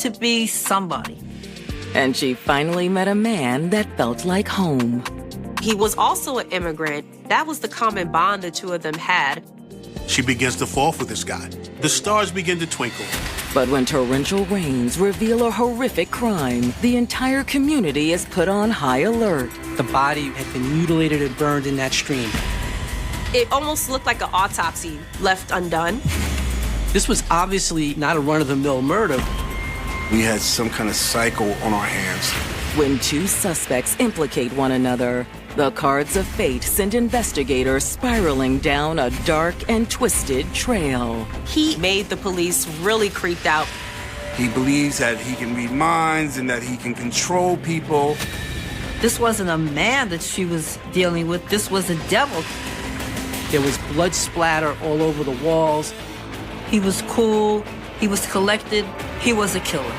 to be somebody. And she finally met a man that felt like home. He was also an immigrant. That was the common bond the two of them had. She begins to fall for this guy. The stars begin to twinkle. But when torrential rains reveal a horrific crime, the entire community is put on high alert. The body had been mutilated and burned in that stream. It almost looked like an autopsy left undone. This was obviously not a run-of-the-mill murder. We had some kind of cycle on our hands. When two suspects implicate one another, the cards of fate send investigators spiraling down a dark and twisted trail. He made the police really creeped out. He believes that he can read minds and that he can control people. This wasn't a man that she was dealing with. This was a devil. There was blood splatter all over the walls. He was cool. He was collected. He was a killer.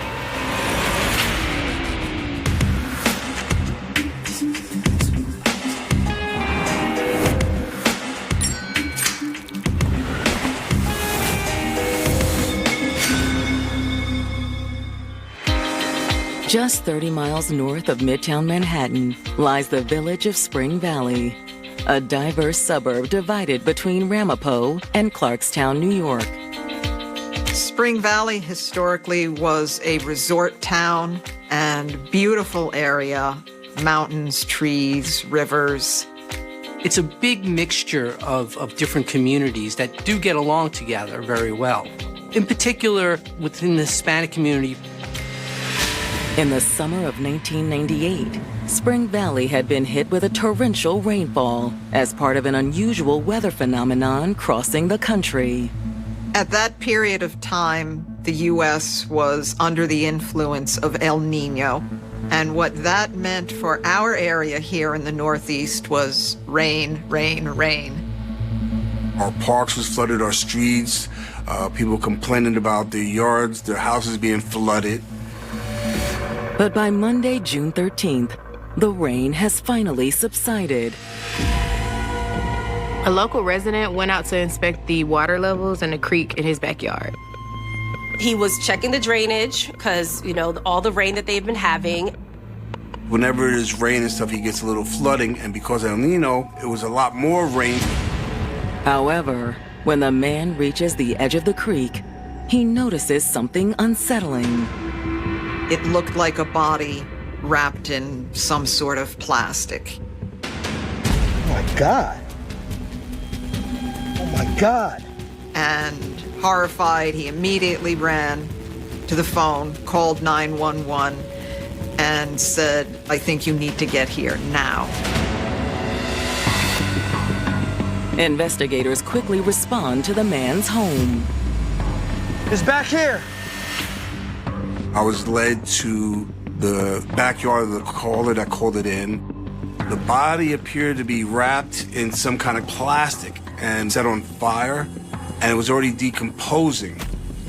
Just 30 miles north of Midtown Manhattan lies the village of Spring Valley, a diverse suburb divided between Ramapo and Clarkstown, New York. Spring Valley historically was a resort town and beautiful area, mountains, trees, rivers. It's a big mixture of different communities that do get along together very well. In particular, within the Hispanic community. In the summer of 1998, Spring Valley had been hit with a torrential rainfall as part of an unusual weather phenomenon crossing the country. At that period of time, the U.S. was under the influence of El Nino, and what that meant for our area here in the Northeast was rain, rain, rain. Our parks was flooded, our streets, people complaining about their yards, their houses being flooded. But by Monday, June 13th, the rain has finally subsided. A local resident went out to inspect the water levels in a creek in his backyard. He was checking the drainage because, all the rain that they've been having. Whenever there's rain and stuff, he gets a little flooding, and because of El Nino, it was a lot more rain. However, when the man reaches the edge of the creek, he notices something unsettling. It looked like a body wrapped in some sort of plastic. Oh my God. Oh my God. And horrified, he immediately ran to the phone, called 911, and said, "I think you need to get here now." Investigators quickly respond to the man's home. It's back here. I was led to the backyard of the caller that called it in. The body appeared to be wrapped in some kind of plastic and set on fire, and it was already decomposing.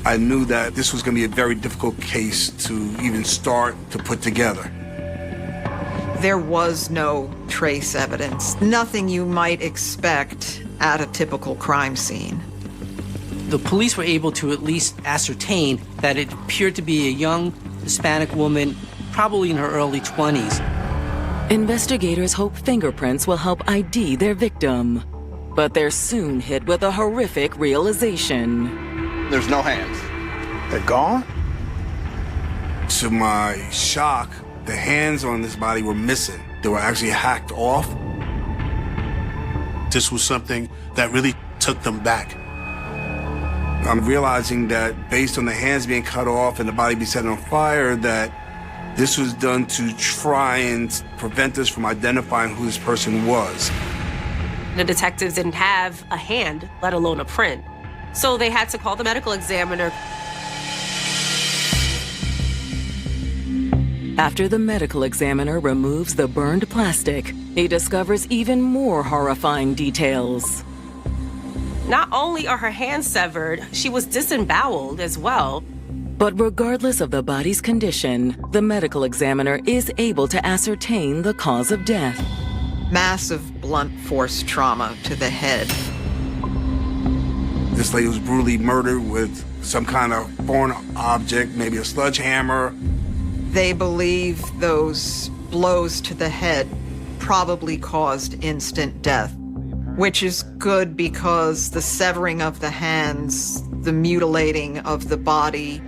I knew that this was going to be a very difficult case to even start to put together. There was no trace evidence, nothing you might expect at a typical crime scene. The police were able to at least ascertain that it appeared to be a young Hispanic woman, probably in her early 20s. Investigators hope fingerprints will help ID their victim. But they're soon hit with a horrific realization. There's no hands. They're gone? To my shock, the hands on this body were missing. They were actually hacked off. This was something that really took them back. I'm realizing that based on the hands being cut off and the body being set on fire, that this was done to try and prevent us from identifying who this person was. The detectives didn't have a hand, let alone a print. So they had to call the medical examiner. After the medical examiner removes the burned plastic, he discovers even more horrifying details. Not only are her hands severed, she was disemboweled as well. But regardless of the body's condition, the medical examiner is able to ascertain the cause of death. Massive blunt force trauma to the head. This lady was brutally murdered with some kind of foreign object, maybe a sledgehammer. They believe those blows to the head probably caused instant death, which is good because the severing of the hands, the mutilating of the body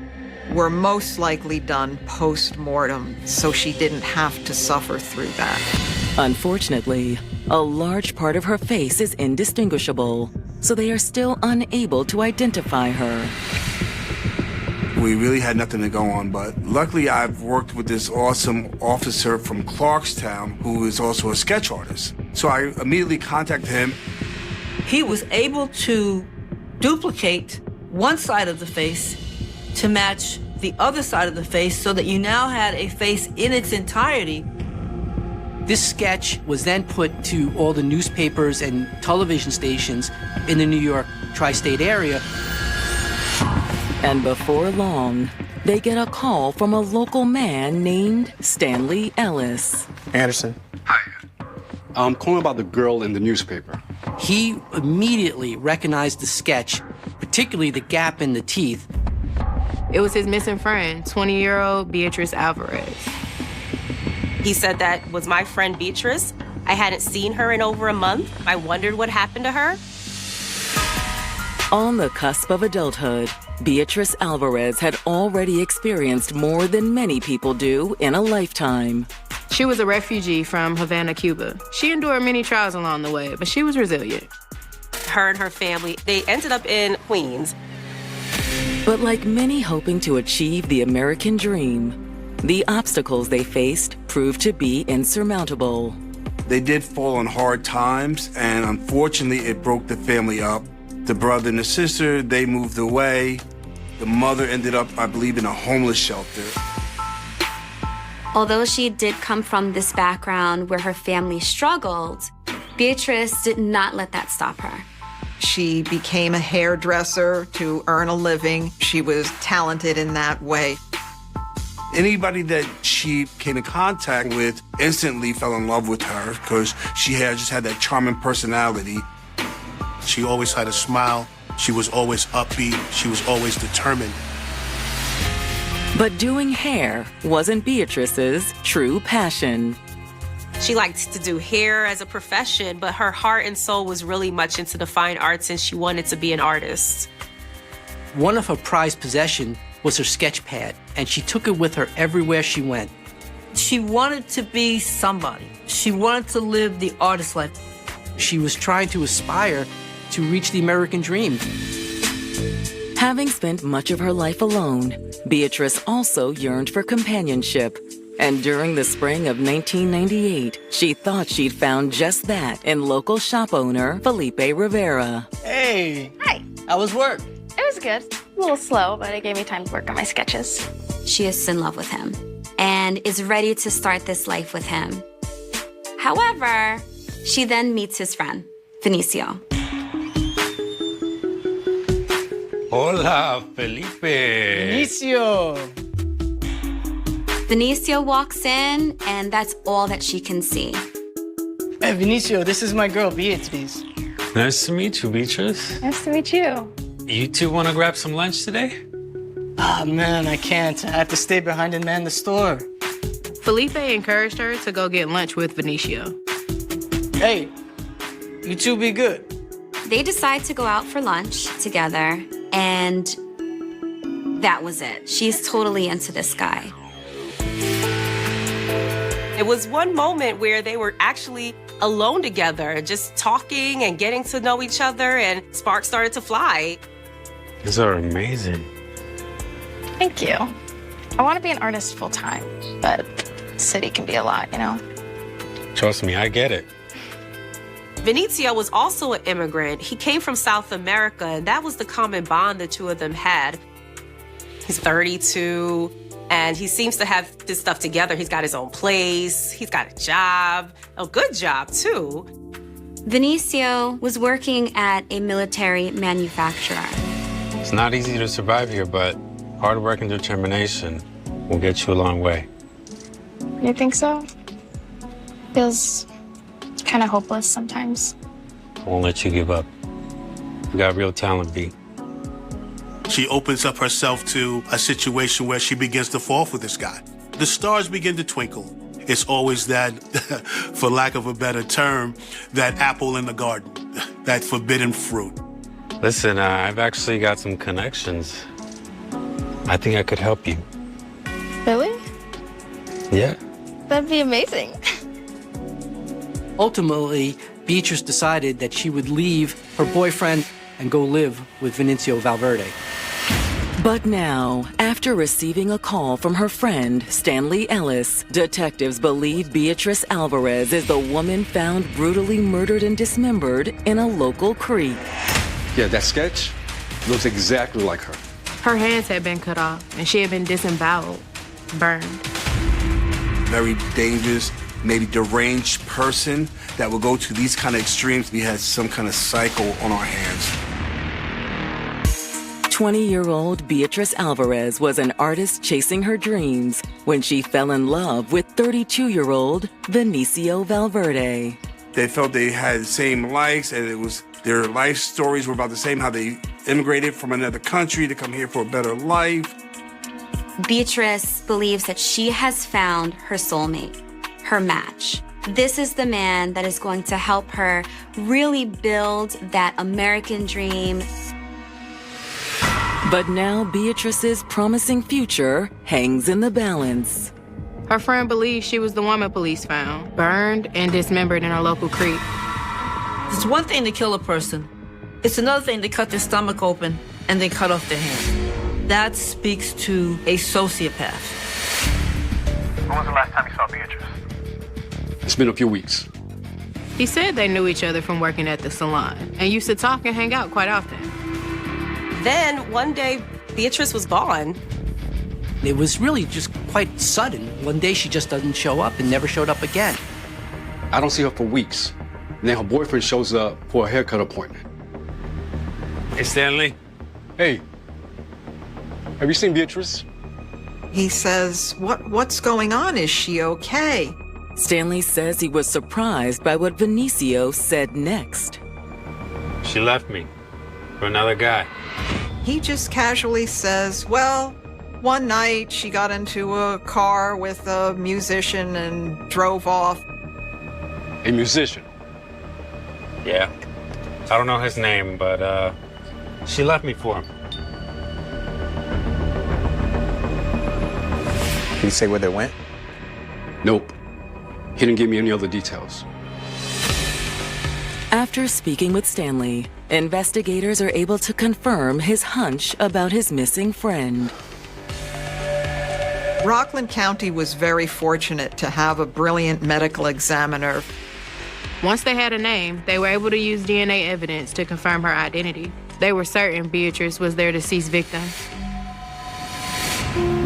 were most likely done post-mortem, so she didn't have to suffer through that. Unfortunately, a large part of her face is indistinguishable, so they are still unable to identify her. We really had nothing to go on, but luckily I've worked with this awesome officer from Clarkstown who is also a sketch artist. So I immediately contacted him. He was able to duplicate one side of the face to match the other side of the face so that you now had a face in its entirety. This sketch was then put to all the newspapers and television stations in the New York tri-state area. And before long, they get a call from a local man named Stanley Ellis. Anderson. I'm calling about the girl in the newspaper. He immediately recognized the sketch, particularly the gap in the teeth. It was his missing friend, 20-year-old Beatrice Alvarez. He said that was my friend Beatrice. I hadn't seen her in over a month. I wondered what happened to her. On the cusp of adulthood, Beatrice Alvarez had already experienced more than many people do in a lifetime. She was a refugee from Havana, Cuba. She endured many trials along the way, but she was resilient. Her and her family, they ended up in Queens. But like many hoping to achieve the American dream, the obstacles they faced proved to be insurmountable. They did fall on hard times, and unfortunately it broke the family up. The brother and the sister, they moved away. The mother ended up, I believe, in a homeless shelter. Although she did come from this background where her family struggled, Beatrice did not let that stop her. She became a hairdresser to earn a living. She was talented in that way. Anybody that she came in contact with instantly fell in love with her because she just had that charming personality. She always had a smile. She was always upbeat. She was always determined. But doing hair wasn't Beatrice's true passion. She liked to do hair as a profession, but her heart and soul was really much into the fine arts, and she wanted to be an artist. One of her prized possessions was her sketch pad, and she took it with her everywhere she went. She wanted to be somebody. She wanted to live the artist life. She was trying to aspire to reach the American dream. Having spent much of her life alone, Beatrice also yearned for companionship. And during the spring of 1998, she thought she'd found just that in local shop owner Felipe Rivera. Hey. Hi. How was work? It was good. A little slow, but it gave me time to work on my sketches. She is in love with him and is ready to start this life with him. However, she then meets his friend, Vinicio. Hola, Felipe. Vinicio. Vinicio walks in, and that's all that she can see. Hey, Vinicio, this is my girl, Beatrice. Nice to meet you, Beatrice. Nice to meet you. You two want to grab some lunch today? Ah, man, I can't. I have to stay behind and man the store. Felipe encouraged her to go get lunch with Vinicio. Hey, you two be good. They decide to go out for lunch together, and that was it. She's totally into this guy. It was one moment where they were actually alone together, just talking and getting to know each other, and sparks started to fly. These are amazing. Thank you. I want to be an artist full time, but the city can be a lot, you know? Trust me, I get it. Vinicio was also an immigrant. He came from South America, and that was the common bond the two of them had. He's 32, and he seems to have his stuff together. He's got his own place. He's got a job, a good job, too. Vinicio was working at a military manufacturer. It's not easy to survive here, but hard work and determination will get you a long way. You think so? Feels kind of hopeless sometimes. I won't let you give up. You got real talent, B. She opens up herself to a situation where she begins to fall for this guy. The stars begin to twinkle. It's always that, for lack of a better term, that apple in the garden, that forbidden fruit. Listen, I've actually got some connections. I think I could help you. Really? Yeah. That'd be amazing. Ultimately, Beatrice decided that she would leave her boyfriend and go live with Vinicio Valverde. But now, after receiving a call from her friend, Stanley Ellis, detectives believe Beatrice Alvarez is the woman found brutally murdered and dismembered in a local creek. Yeah, that sketch looks exactly like her. Her hands had been cut off, and she had been disemboweled, burned. Very dangerous, maybe deranged person that will go to these kind of extremes. We had some kind of cycle on our hands. 20-year-old Beatrice Alvarez was an artist chasing her dreams when she fell in love with 32-year-old Vinicio Valverde. They felt they had the same likes, and it was their life stories were about the same, how they immigrated from another country to come here for a better life. Beatrice believes that she has found her soulmate, her match. This is the man that is going to help her really build that American dream. But now Beatrice's promising future hangs in the balance. Her friend believes she was the woman police found, burned and dismembered in a local creek. It's one thing to kill a person. It's another thing to cut their stomach open and then cut off their hand. That speaks to a sociopath. When was the last time you saw Beatrice? It's been a few weeks. He said they knew each other from working at the salon and used to talk and hang out quite often. Then, one day, Beatrice was gone. It was really just quite sudden. One day she just doesn't show up and never showed up again. I don't see her for weeks. And then her boyfriend shows up for a haircut appointment. Hey, Stanley. Hey, have you seen Beatrice? He says, what's going on? Is she okay? Stanley says he was surprised by what Vinicio said next. She left me for another guy. He just casually says, well, one night she got into a car with a musician and drove off. A musician? Yeah. I don't know his name, but she left me for him. Did he say where they went? Nope. He didn't give me any other details. After speaking with Stanley, investigators are able to confirm his hunch about his missing friend. Rockland County was very fortunate to have a brilliant medical examiner. Once they had a name, they were able to use DNA evidence to confirm her identity. They were certain Beatrice was their deceased victim.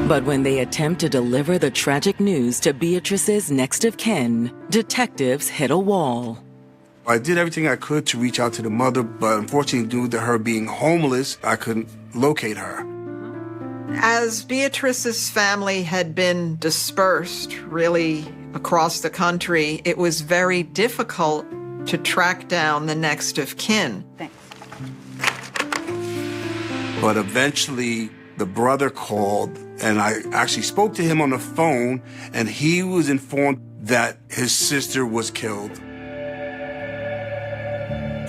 But when they attempt to deliver the tragic news to Beatrice's next of kin, detectives hit a wall. I did everything I could to reach out to the mother, but unfortunately, due to her being homeless, I couldn't locate her. As Beatrice's family had been dispersed really across the country, it was very difficult to track down the next of kin. Thanks. But eventually, the brother called, and I actually spoke to him on the phone, and he was informed that his sister was killed.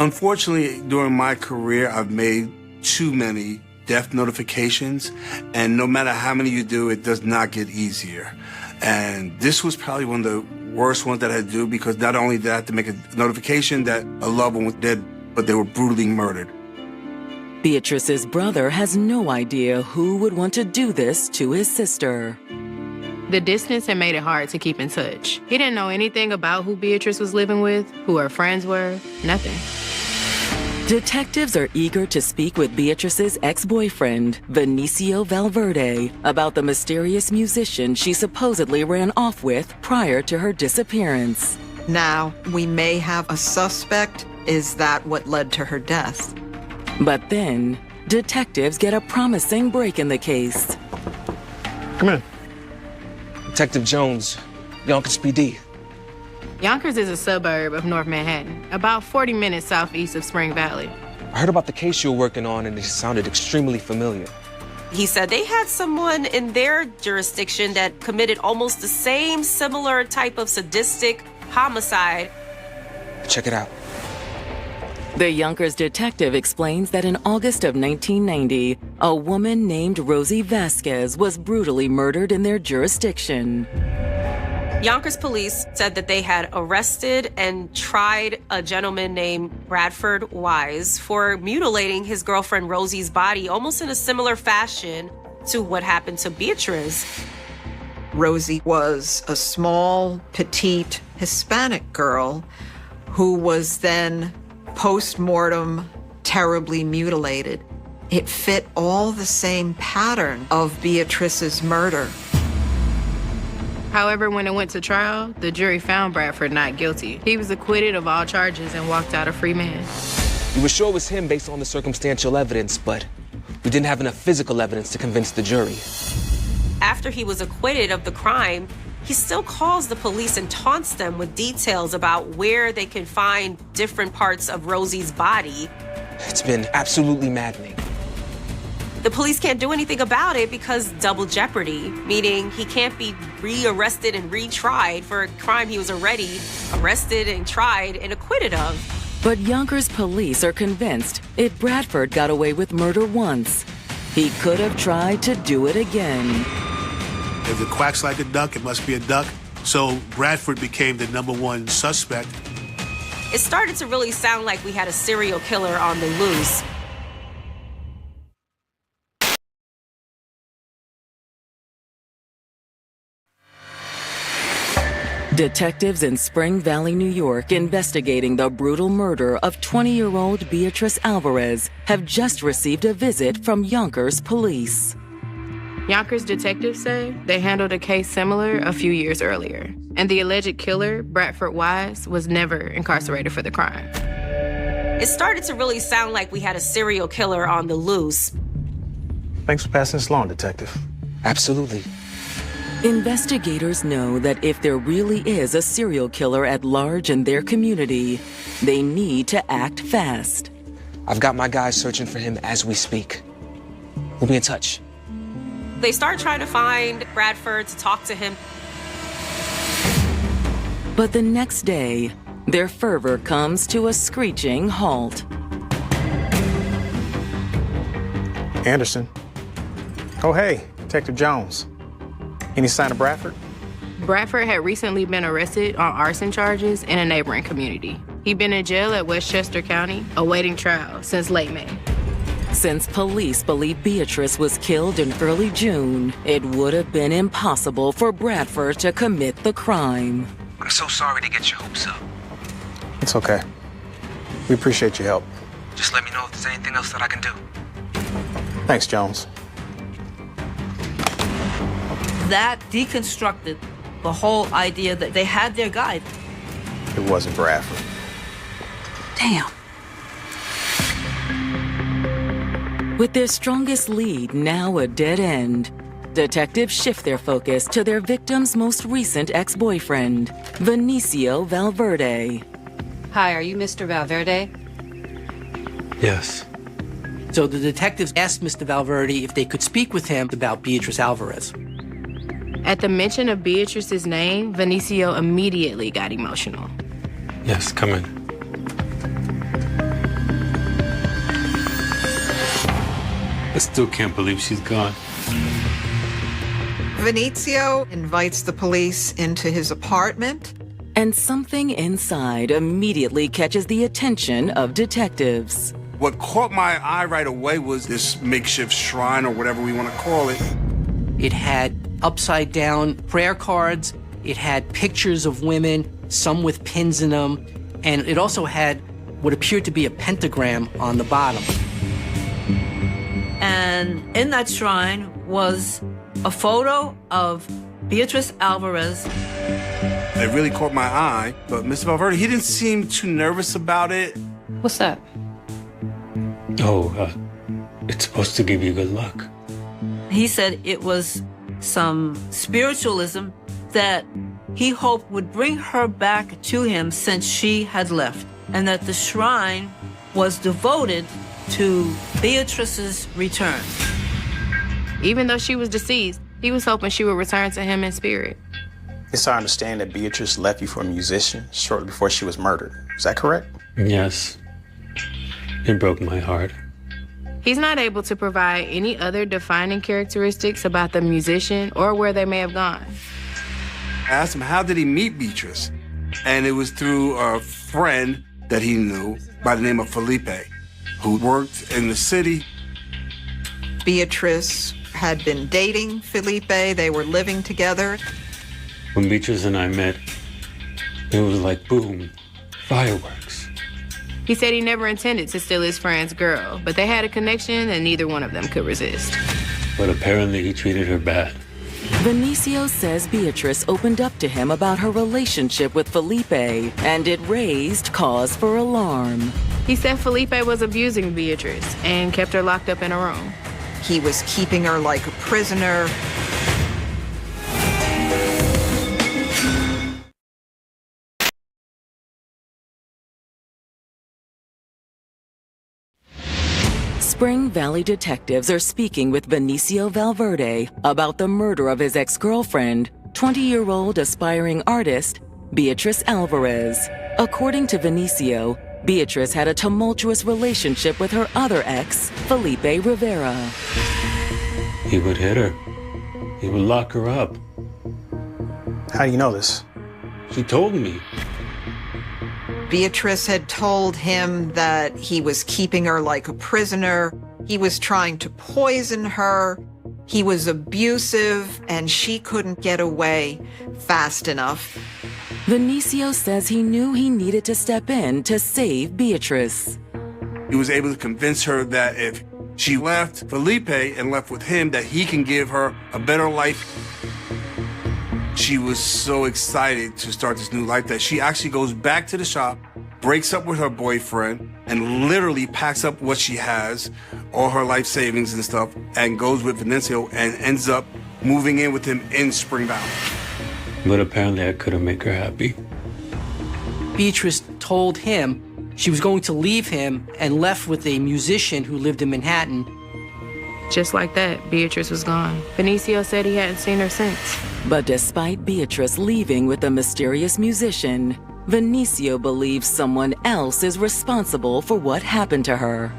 Unfortunately, during my career, I've made too many death notifications, and no matter how many you do, it does not get easier. And this was probably one of the worst ones that I had to do, because not only did I have to make a notification that a loved one was dead, but they were brutally murdered. Beatrice's brother has no idea who would want to do this to his sister. The distance had made it hard to keep in touch. He didn't know anything about who Beatrice was living with, who her friends were, nothing. Detectives are eager to speak with Beatrice's ex-boyfriend, Vinicio Valverde, about the mysterious musician she supposedly ran off with prior to her disappearance. Now, we may have a suspect. Is that what led to her death? But then, detectives get a promising break in the case. Come in. Detective Jones, Yonkers PD. Yonkers is a suburb of North Manhattan, about 40 minutes southeast of Spring Valley. I heard about the case you were working on, and it sounded extremely familiar. He said they had someone in their jurisdiction that committed almost the same similar type of sadistic homicide. Check it out. The Yonkers detective explains that in August of 1990, a woman named Rosie Vasquez was brutally murdered in their jurisdiction. Yonkers police said that they had arrested and tried a gentleman named Bradford Wise for mutilating his girlfriend Rosie's body almost in a similar fashion to what happened to Beatrice. Rosie was a small, petite Hispanic girl who was then post-mortem terribly mutilated. It fit all the same pattern of Beatrice's murder. However, when it went to trial, the jury found Bradford not guilty. He was acquitted of all charges and walked out a free man. We were sure it was him based on the circumstantial evidence, but we didn't have enough physical evidence to convince the jury. After he was acquitted of the crime, he still calls the police and taunts them with details about where they can find different parts of Rosie's body. It's been absolutely maddening. The police can't do anything about it because double jeopardy, meaning he can't be re-arrested and retried for a crime he was already arrested and tried and acquitted of. But Yonkers police are convinced if Bradford got away with murder once, he could have tried to do it again. If it quacks like a duck, it must be a duck. So Bradford became the #1 suspect. It started to really sound like we had a serial killer on the loose. Detectives in Spring Valley, New York, investigating the brutal murder of 20-year-old Beatrice Alvarez, have just received a visit from Yonkers police. Yonkers detectives say they handled a case similar a few years earlier, and the alleged killer, Bradford Wise, was never incarcerated for the crime. It started to really sound like we had a serial killer on the loose. Thanks for passing this along, Detective. Absolutely. Investigators know that if there really is a serial killer at large in their community, they need to act fast. I've got my guys searching for him as we speak. We'll be in touch. They start trying to find Bradford to talk to him. But the next day, their fervor comes to a screeching halt. Anderson. Oh, hey, Detective Jones. Any sign of Bradford? Bradford had recently been arrested on arson charges in a neighboring community. He'd been in jail at Westchester County, awaiting trial since late May. Since police believe Beatrice was killed in early June, it would have been impossible for Bradford to commit the crime. I'm so sorry to get your hopes up. It's okay. We appreciate your help. Just let me know if there's anything else that I can do. Thanks, Jones. That deconstructed the whole idea that they had their guide. It wasn't Bradford. Damn. With their strongest lead now a dead end, detectives shift their focus to their victim's most recent ex-boyfriend, Vinicio Valverde. Hi, are you Mr. Valverde? Yes. So the detectives asked Mr. Valverde if they could speak with him about Beatrice Alvarez. At the mention of Beatrice's name, Vinicio immediately got emotional. Yes, come in. I still can't believe she's gone. Vinicio invites the police into his apartment. And something inside immediately catches the attention of detectives. What caught my eye right away was this makeshift shrine, or whatever we want to call it. It had upside-down prayer cards. It had pictures of women, some with pins in them, and it also had what appeared to be a pentagram on the bottom. And in that shrine was a photo of Beatrice Alvarez. It really caught my eye, but Mr. Valverde, he didn't seem too nervous about it. What's that? Oh, it's supposed to give you good luck. He said it was some spiritualism that he hoped would bring her back to him since she had left, and that the shrine was devoted to Beatrice's return. Even though she was deceased, he was hoping she would return to him in spirit. It's our understanding that Beatrice left you for a musician shortly before she was murdered. Is that correct? Yes. It broke my heart. He's not able to provide any other defining characteristics about the musician or where they may have gone. I asked him, how did he meet Beatrice? And it was through a friend that he knew by the name of Felipe, who worked in the city. Beatrice had been dating Felipe. They were living together. When Beatrice and I met, it was like boom, fireworks. He said he never intended to steal his friend's girl, but they had a connection and neither one of them could resist. But apparently he treated her bad. Vinicio says Beatrice opened up to him about her relationship with Felipe, and it raised cause for alarm. He said Felipe was abusing Beatrice and kept her locked up in a room. He was keeping her like a prisoner. Spring Valley detectives are speaking with Vinicio Valverde about the murder of his ex-girlfriend, 20-year-old aspiring artist, Beatrice Alvarez. According to Vinicio, Beatrice had a tumultuous relationship with her other ex, Felipe Rivera. He would hit her. He would lock her up. How do you know this? She told me. Beatrice had told him that he was keeping her like a prisoner. He was trying to poison her. He was abusive, and she couldn't get away fast enough. Vinicio says he knew he needed to step in to save Beatrice. He was able to convince her that if she left Felipe and left with him, that he can give her a better life. She was so excited to start this new life that she actually goes back to the shop, breaks up with her boyfriend, and literally packs up what she has, all her life savings and stuff, and goes with Vinicio and ends up moving in with him in Spring Valley. But apparently I couldn't make her happy. Beatrice told him she was going to leave him and left with a musician who lived in Manhattan. Just like that, Beatrice was gone. Vinicio said he hadn't seen her since. But despite Beatrice leaving with the mysterious musician, Vinicio believes someone else is responsible for what happened to her.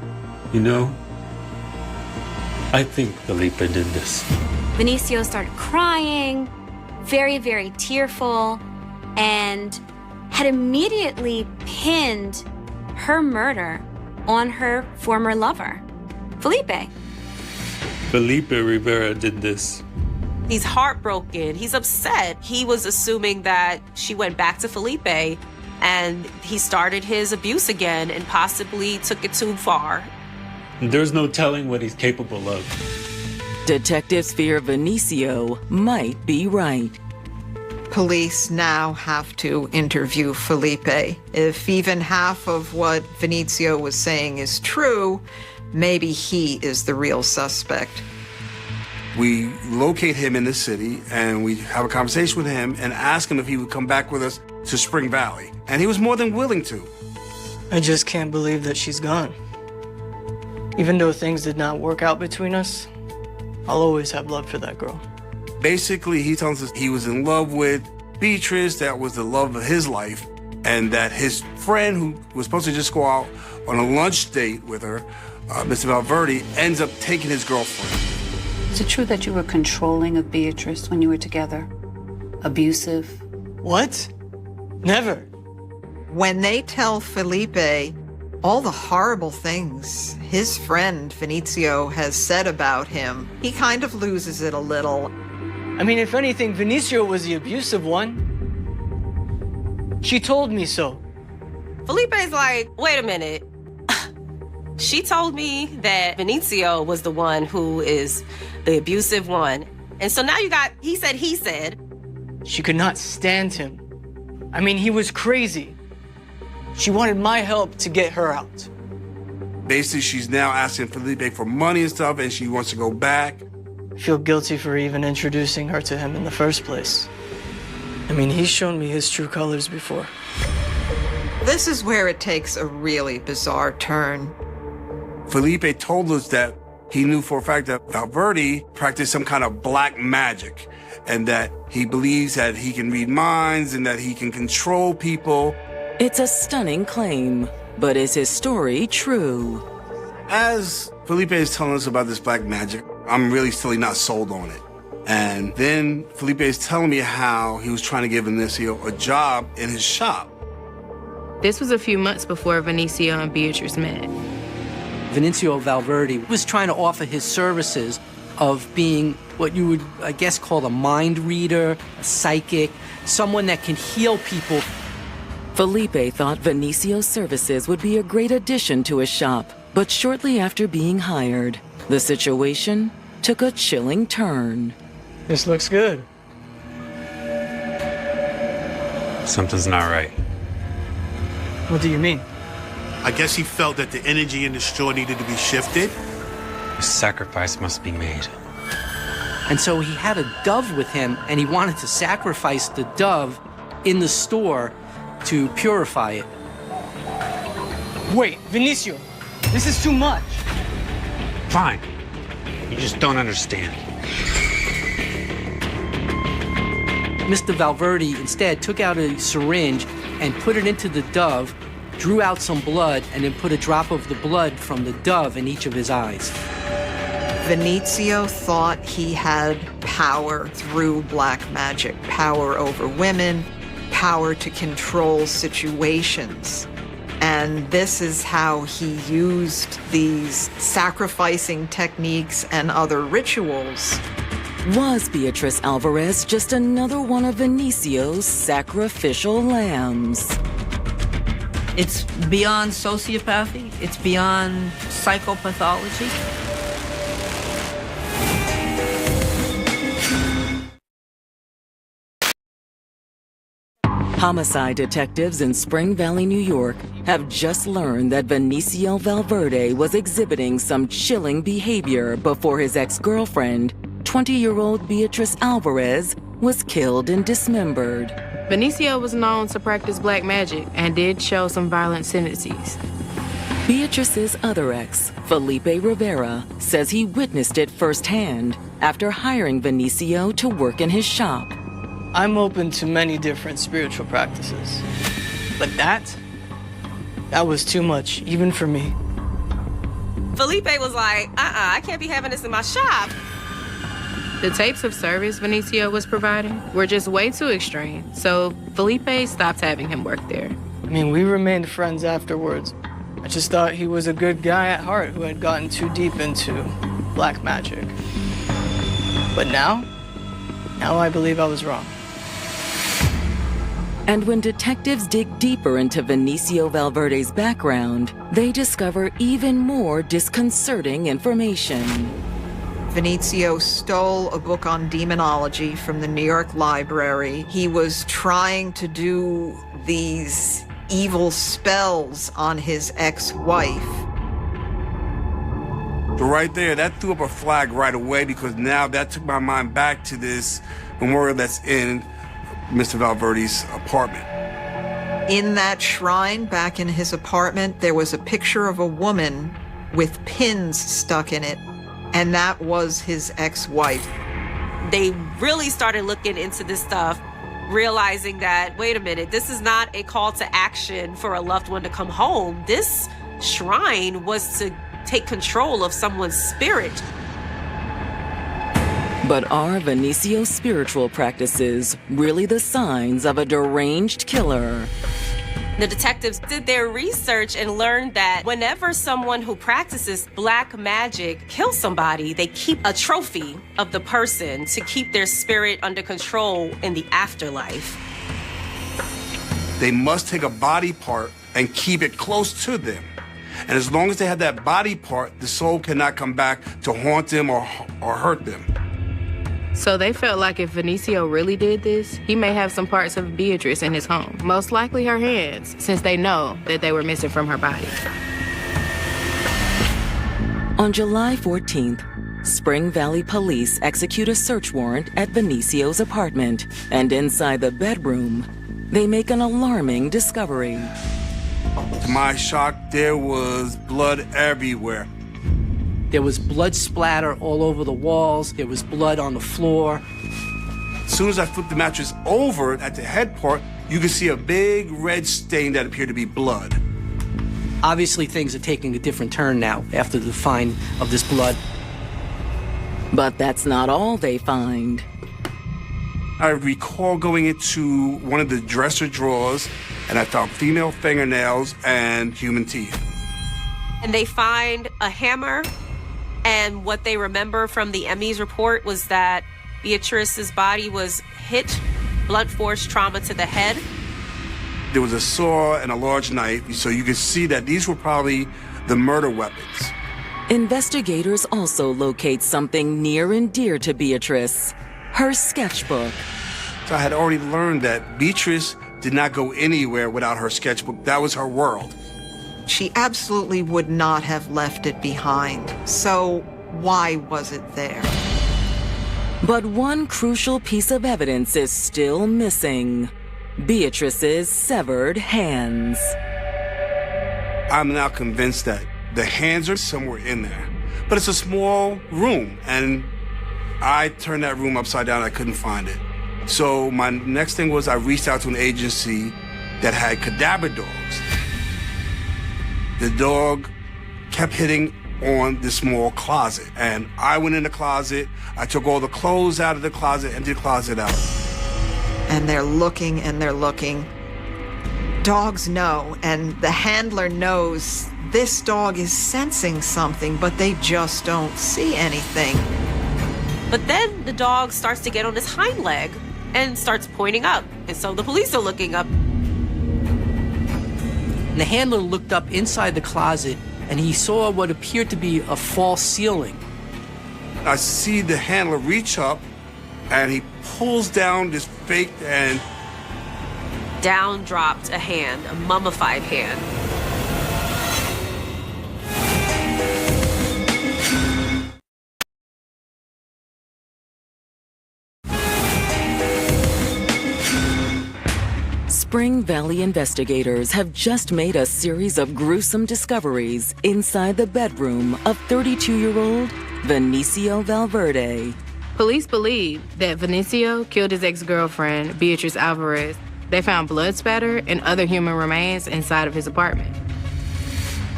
You know, I think Felipe did this. Vinicio started crying, very, very tearful, and had immediately pinned her murder on her former lover, Felipe. Felipe Rivera did this. He's heartbroken. He's upset. He was assuming that she went back to Felipe and he started his abuse again and possibly took it too far. There's no telling what he's capable of. Detectives fear Vinicio might be right. Police now have to interview Felipe. If even half of what Vinicio was saying is true, maybe he is the real suspect. We locate him in the city, and we have a conversation with him and ask him if he would come back with us to Spring Valley. And he was more than willing to. I just can't believe that she's gone. Even though things did not work out between us, I'll always have love for that girl. Basically, he tells us he was in love with Beatrice, that was the love of his life, and that his friend, who was supposed to just go out on a lunch date with her, Mr. Valverde, ends up taking his girlfriend. Is it true that you were controlling of Beatrice when you were together? Abusive? What? Never. When they tell Felipe all the horrible things his friend Vinicio has said about him, he kind of loses it a little. I mean, if anything, Vinicio was the abusive one. She told me so. Felipe's like, wait a minute. She told me that Vinicio was the one who is the abusive one. And so now you got, he said. She could not stand him. I mean, he was crazy. She wanted my help to get her out. Basically, she's now asking Felipe for money and stuff, and she wants to go back. I feel guilty for even introducing her to him in the first place. I mean, he's shown me his true colors before. This is where it takes a really bizarre turn. Felipe told us that he knew for a fact that Valverde practiced some kind of black magic and that he believes that he can read minds and that he can control people. It's a stunning claim, but is his story true? As Felipe is telling us about this black magic, I'm really still not sold on it. And then Felipe is telling me how he was trying to give Vinicio a job in his shop. This was a few months before Vinicio and Beatrice met. Vinicio Valverde was trying to offer his services of being what you would, I guess, call a mind reader, a psychic, someone that can heal people. Felipe thought Vinicio's services would be a great addition to his shop, but shortly after being hired, the situation took a chilling turn. This looks good. Something's not right. What do you mean? I guess he felt that the energy in the store needed to be shifted. A sacrifice must be made. And so he had a dove with him, and he wanted to sacrifice the dove in the store to purify it. Wait, Vinicio, this is too much. Fine. You just don't understand. Mr. Valverde instead took out a syringe and put it into the dove, drew out some blood, and then put a drop of the blood from the dove in each of his eyes. Vinicio thought he had power through black magic, power over women, power to control situations. And this is how he used these sacrificing techniques and other rituals. Was Beatrice Alvarez just another one of Vinicio's sacrificial lambs? It's beyond sociopathy. It's beyond psychopathology. Homicide detectives in Spring Valley, New York, have just learned that Vinicio Valverde was exhibiting some chilling behavior before his ex-girlfriend, 20-year-old Beatrice Alvarez, was killed and dismembered. Vinicio was known to practice black magic and did show some violent tendencies. Beatrice's other ex, Felipe Rivera, says he witnessed it firsthand after hiring Vinicio to work in his shop. I'm open to many different spiritual practices. But that was too much, even for me. Felipe was like, I can't be having this in my shop. The tapes of service Vinicio was providing were just way too extreme, so Felipe stopped having him work there. I mean, we remained friends afterwards. I just thought he was a good guy at heart who had gotten too deep into black magic. But now I believe I was wrong. And when detectives dig deeper into Vinicio Valverde's background, they discover even more disconcerting information. Vinicio stole a book on demonology from the New York Library. He was trying to do these evil spells on his ex-wife. So right there, that threw up a flag right away because now that took my mind back to this memorial that's in Mr. Valverde's apartment. In that shrine back in his apartment, there was a picture of a woman with pins stuck in it, and that was his ex-wife. They really started looking into this stuff, realizing that, wait a minute, this is not a call to action for a loved one to come home. This shrine was to take control of someone's spirit. But are Vinicio's spiritual practices really the signs of a deranged killer? The detectives did their research and learned that whenever someone who practices black magic kills somebody, they keep a trophy of the person to keep their spirit under control in the afterlife. They must take a body part and keep it close to them. And as long as they have that body part, the soul cannot come back to haunt them or hurt them. So they felt like if Vinicio really did this, he may have some parts of Beatrice in his home, most likely her hands, since they know that they were missing from her body. On July 14th, Spring Valley police execute a search warrant at Vinicio's apartment, and inside the bedroom, they make an alarming discovery. To my shock, there was blood everywhere. There was blood splatter all over the walls. There was blood on the floor. As soon as I flipped the mattress over at the head part, you could see a big red stain that appeared to be blood. Obviously, things are taking a different turn now after the find of this blood. But that's not all they find. I recall going into one of the dresser drawers, and I found female fingernails and human teeth. And they find a hammer, and what they remember from the ME's report was that Beatrice's body was hit, blunt force trauma to the head. There was a saw and a large knife, so you could see that these were probably the murder weapons. Investigators also locate something near and dear to Beatrice, her sketchbook. So I had already learned that Beatrice did not go anywhere without her sketchbook. That was her world. She absolutely would not have left it behind. So why was it there? But one crucial piece of evidence is still missing: Beatrice's severed hands. I'm now convinced that the hands are somewhere in there. But it's a small room, and I turned that room upside down. I couldn't find it. So my next thing was I reached out to an agency that had cadaver dogs. The dog kept hitting on this small closet, and I went in the closet. I took all the clothes out of the closet, emptied the closet out. And they're looking and they're looking. Dogs know, and the handler knows this dog is sensing something, but they just don't see anything. But then the dog starts to get on his hind leg and starts pointing up. And so the police are looking up. And the handler looked up inside the closet, and he saw what appeared to be a false ceiling. I see the handler reach up, and he pulls down this fake, and Down dropped a hand, a mummified hand. Spring Valley investigators have just made a series of gruesome discoveries inside the bedroom of 32-year-old Vinicio Valverde. Police believe that Vinicio killed his ex-girlfriend, Beatrice Alvarez. They found blood spatter and other human remains inside of his apartment.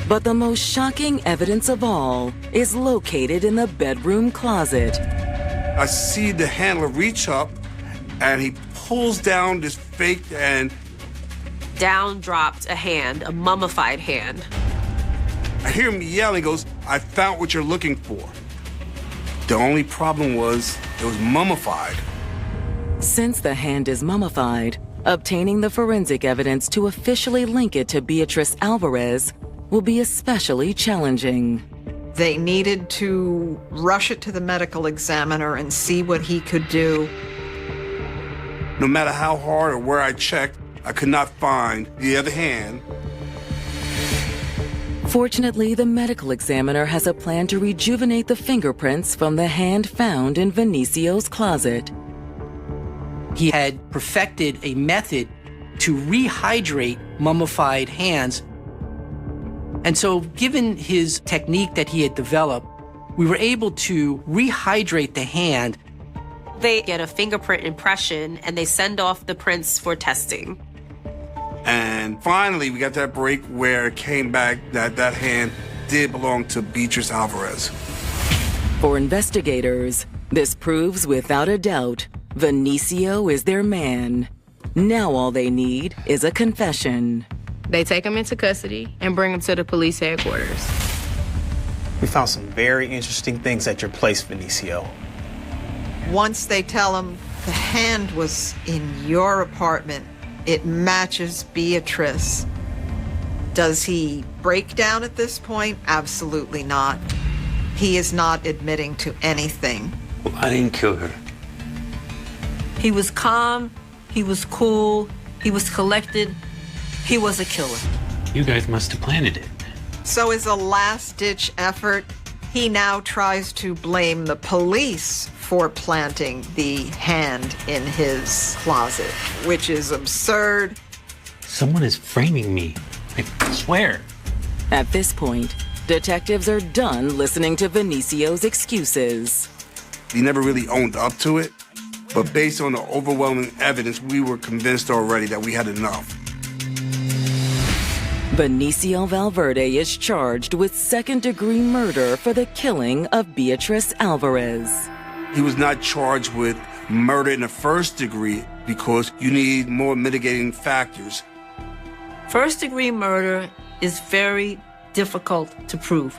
But the most shocking evidence of all is located in the bedroom closet. I see the handler reach up, and he pulls down this fake, and Down dropped a hand, a mummified hand. I hear him yelling, goes, "I found what you're looking for." The only problem was it was mummified. Since the hand is mummified, obtaining the forensic evidence to officially link it to Beatrice Alvarez will be especially challenging. They needed to rush it to the medical examiner and see what he could do. No matter how hard or where I checked, I could not find the other hand. Fortunately, the medical examiner has a plan to rejuvenate the fingerprints from the hand found in Vinicio's closet. He had perfected a method to rehydrate mummified hands. And so, given his technique that he had developed, we were able to rehydrate the hand. They get a fingerprint impression and they send off the prints for testing. And finally, we got that break where it came back that that hand did belong to Beatrice Alvarez. For investigators, this proves without a doubt Vinicio is their man. Now all they need is a confession. They take him into custody and bring him to the police headquarters. We found some very interesting things at your place, Vinicio. Once they tell him the hand was in your apartment, it matches Beatrice. Does he break down at this point? Absolutely not. He is not admitting to anything. I didn't kill her. He was calm, he was cool, he was collected, he was a killer. You guys must have planted it. So as a last-ditch effort, he now tries to blame the police for planting the hand in his closet, which is absurd. Someone is framing me. I swear. At this point, detectives are done listening to Vinicio's excuses. He never really owned up to it, but based on the overwhelming evidence, we were convinced already that we had enough. Benicio Valverde is charged with second-degree murder for the killing of Beatrice Alvarez. He was not charged with murder in the first degree because you need more mitigating factors. First-degree murder is very difficult to prove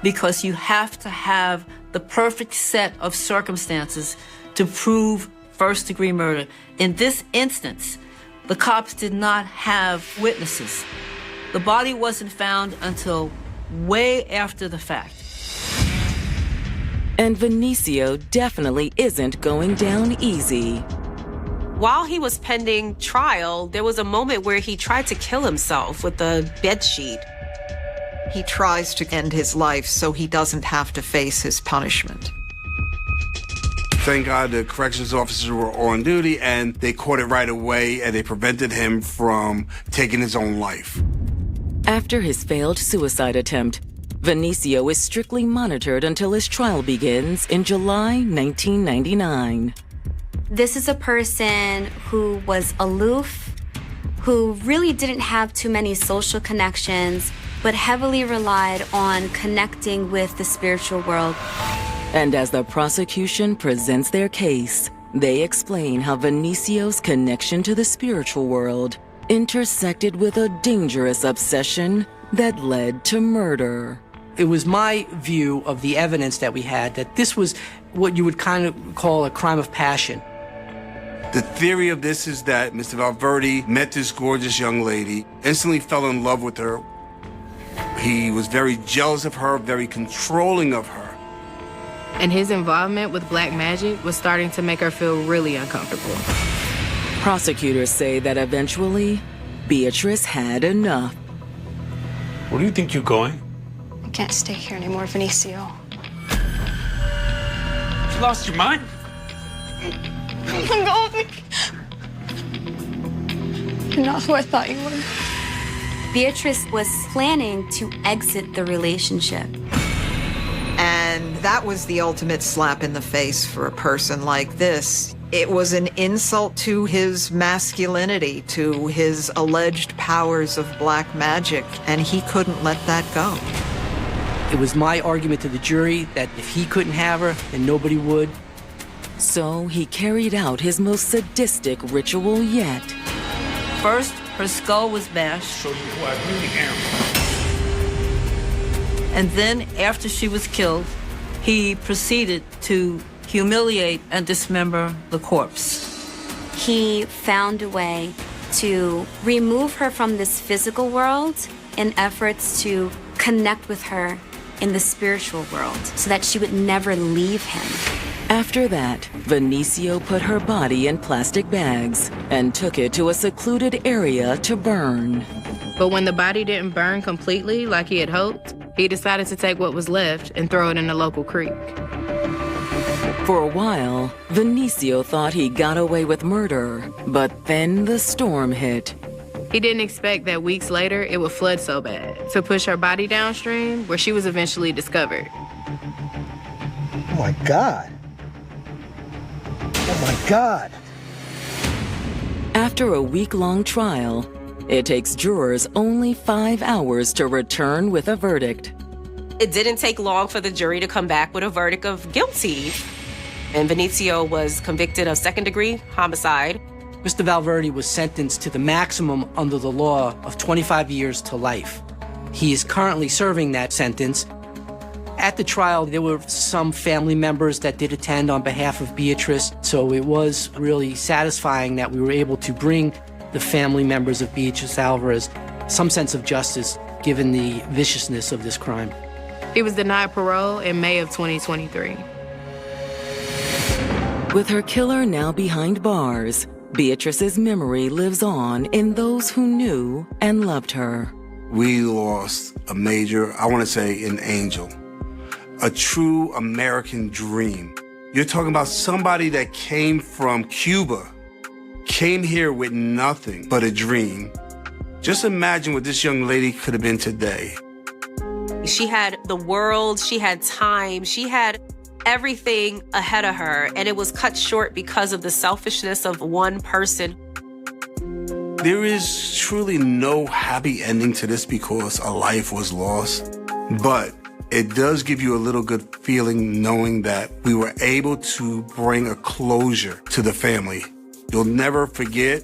because you have to have the perfect set of circumstances to prove first-degree murder. In this instance, the cops did not have witnesses. The body wasn't found until way after the fact. And Vinicio definitely isn't going down easy. While he was pending trial, there was a moment where he tried to kill himself with a bedsheet. He tries to end his life so he doesn't have to face his punishment. Thank God the corrections officers were on duty and they caught it right away and they prevented him from taking his own life. After his failed suicide attempt, Vinicio is strictly monitored until his trial begins in July 1999. This is a person who was aloof, who really didn't have too many social connections, but heavily relied on connecting with the spiritual world. And as the prosecution presents their case, they explain how Vinicio's connection to the spiritual world intersected with a dangerous obsession that led to murder. It was my view of the evidence that we had that this was what you would kind of call a crime of passion. The theory of this is that Mr. Valverde met this gorgeous young lady, instantly fell in love with her. He was very jealous of her, very controlling of her. And his involvement with black magic was starting to make her feel really uncomfortable. Prosecutors say that eventually, Beatrice had enough. Where do you think you're going? I can't stay here anymore, Vinicio. You lost your mind? Let go of me. You're not who I thought you were. Beatrice was planning to exit the relationship. And that was the ultimate slap in the face for a person like this. It was an insult to his masculinity, to his alleged powers of black magic, and he couldn't let that go. It was my argument to the jury that if he couldn't have her, then nobody would. So he carried out his most sadistic ritual yet. First, her skull was bashed. Show you who I really am. And then, after she was killed, he proceeded to humiliate and dismember the corpse. He found a way to remove her from this physical world in efforts to connect with her in the spiritual world so that she would never leave him. After that, Vinicio put her body in plastic bags and took it to a secluded area to burn. But when the body didn't burn completely like he had hoped, he decided to take what was left and throw it in a local creek. For a while, Vinicio thought he got away with murder, but then the storm hit. He didn't expect that weeks later it would flood so bad to push her body downstream, where she was eventually discovered. Oh my God. Oh my God. After a week-long trial, it takes jurors only 5 hours to return with a verdict. It didn't take long for the jury to come back with a verdict of guilty. And Vinicio was convicted of second-degree homicide. Mr. Valverde was sentenced to the maximum under the law of 25 years to life. He is currently serving that sentence. At the trial, there were some family members that did attend on behalf of Beatrice, so it was really satisfying that we were able to bring the family members of Beatrice Alvarez some sense of justice, given the viciousness of this crime. He was denied parole in May of 2023. With her killer now behind bars, Beatrice's memory lives on in those who knew and loved her. We lost a major, I want to say an angel, a true American dream. You're talking about somebody that came from Cuba, came here with nothing but a dream. Just imagine what this young lady could have been today. She had the world, she had time, she had everything ahead of her, and it was cut short because of the selfishness of one person. There is truly no happy ending to this because a life was lost, but it does give you a little good feeling knowing that we were able to bring a closure to the family. You'll never forget